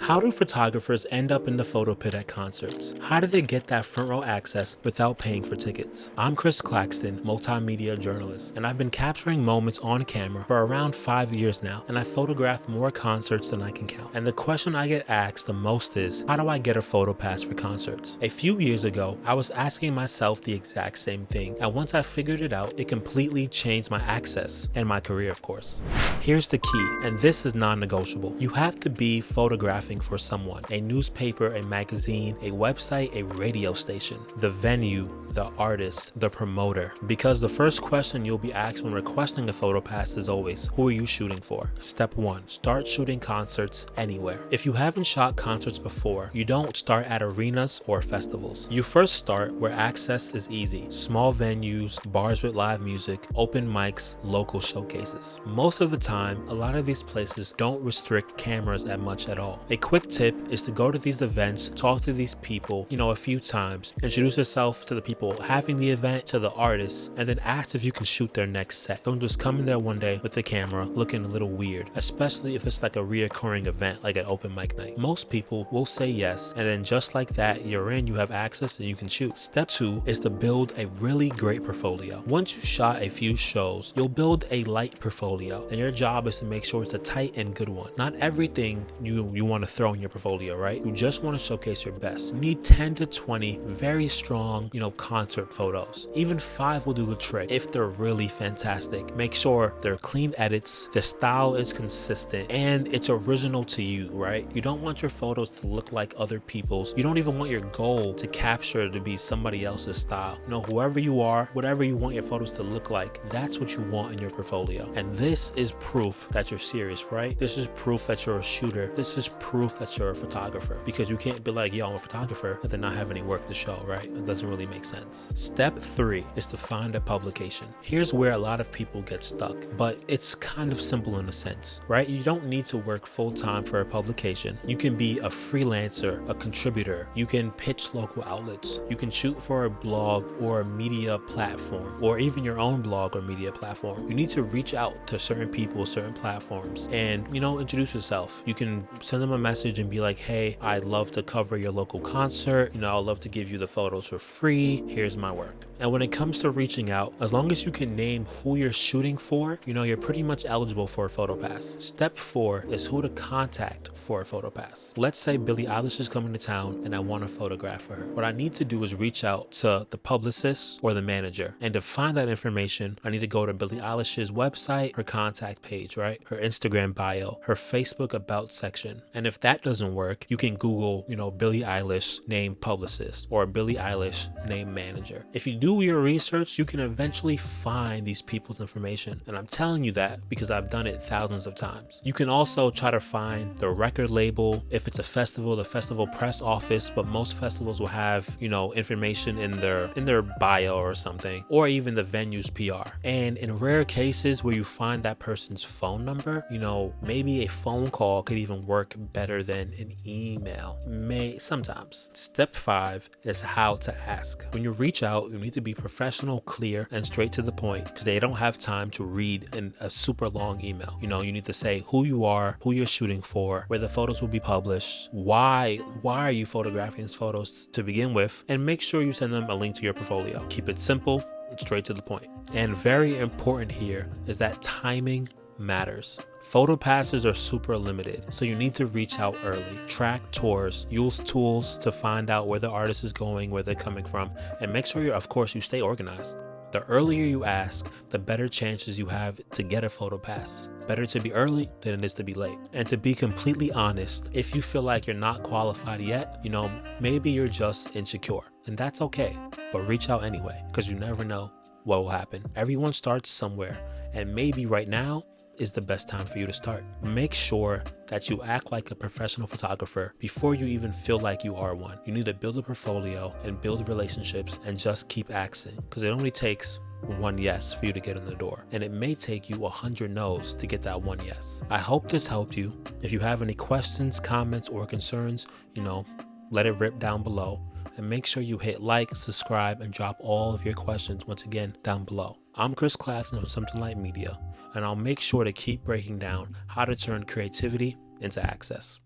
How do photographers end up in the photo pit at concerts? How do they get that front row access without paying for tickets? I'm CClaxton, multimedia journalist, and I've been capturing moments on camera for around 5 years now, and I photographed more concerts than I can count. And the question I get asked the most is, how do I get a photo pass for concerts? A few years ago, I was asking myself the exact same thing, and once I figured it out, it completely changed my access and my career, of course. Here's the key, and this is non-negotiable. You have to be photographing for someone, a newspaper, a magazine, a website, a radio station, the venue, the artist, the promoter. Because the first question you'll be asked when requesting a photo pass is always, who are you shooting for? Step 1, start shooting concerts anywhere. If you haven't shot concerts before, you don't start at arenas or festivals. You first start where access is easy. Small venues, bars with live music, open mics, local showcases. Most of the time, a lot of these places don't restrict cameras much at all. A quick tip is to go to these events, talk to these people, a few times, introduce yourself to the people having the event, to the artists, and then ask if you can shoot their next set. Don't just come in there one day with the camera looking a little weird, especially if it's like a reoccurring event like an open mic night. Most people will say yes, and then just like that, you're in, you have access, and you can shoot. Step 2 is to build a really great portfolio. Once you shot a few shows, you'll build a light portfolio, and your job is to make sure it's a tight and good one. Not everything you want to throw in your portfolio, right? You just want to showcase your best. You need 10 to 20 very strong, concert photos. Even 5 will do the trick if they're really fantastic. Make sure they're clean edits, the style is consistent, and it's original to you, right? You don't want your photos to look like other people's. You don't even want your goal to capture to be somebody else's style. Whoever you are, whatever you want your photos to look like, that's what you want in your portfolio. And this is proof that you're serious, right? This is proof that you're a shooter. This is proof that you're a photographer, because you can't be like, yo, I'm a photographer, and then not have any work to show, right? It doesn't really make sense. Step 3 is to find a publication. Here's where a lot of people get stuck, but it's kind of simple in a sense, right? You don't need to work full-time for a publication. You can be a freelancer, a contributor. You can pitch local outlets. You can shoot for a blog or a media platform, or even your own blog or media platform. You need to reach out to certain people, certain platforms, and introduce yourself. You can send them a message and be like, hey, I'd love to cover your local concert. I'd love to give you the photos for free. Here's my work. And when it comes to reaching out, as long as you can name who you're shooting for, you're pretty much eligible for a photo pass. Step 4 is who to contact for a photo pass. Let's say Billie Eilish is coming to town and I want to photograph for her. What I need to do is reach out to the publicist or the manager. And to find that information, I need to go to Billie Eilish's website, her contact page, right? Her Instagram bio, her Facebook about section. And if that doesn't work, you can Google, Billie Eilish name publicist or Billie Eilish name manager. If you do your research, you can eventually find these people's information. And I'm telling you that because I've done it thousands of times. You can also try to find the record label. If it's a festival, the festival press office, but most festivals will have, information in their bio or something, or even the venue's PR. And in rare cases where you find that person's phone number, maybe a phone call could even work better than an email. Sometimes. Step 5 is how to ask. When you reach out, you need to be professional, clear, and straight to the point, because they don't have time to read in a super long email. You need to say who you are, who you're shooting for, where the photos will be published, why are you photographing these photos to begin with, and make sure you send them a link to your portfolio. Keep it simple, straight to the point. And very important here is that timing matters. Photo passes are super limited, so you need to reach out early. Track tours, use tools to find out where the artist is going, where they're coming from, and make sure you stay organized. The earlier you ask, the better chances you have to get a photo pass. Better to be early than it is to be late. And to be completely honest, if you feel like you're not qualified yet, maybe you're just insecure, and that's okay, but reach out anyway, because you never know what will happen. Everyone starts somewhere, and maybe right now is the best time for you to start. Make sure that you act like a professional photographer before you even feel like you are one. You need to build a portfolio and build relationships and just keep asking, because it only takes one yes for you to get in the door, and it may take you 100 no's to get that one yes. I hope this helped you. If you have any questions, comments, or concerns, let it rip down below, and make sure you hit like, subscribe, and drop all of your questions once again down below. I'm CClaxton from Something Like Media, and I'll make sure to keep breaking down how to turn creativity into access.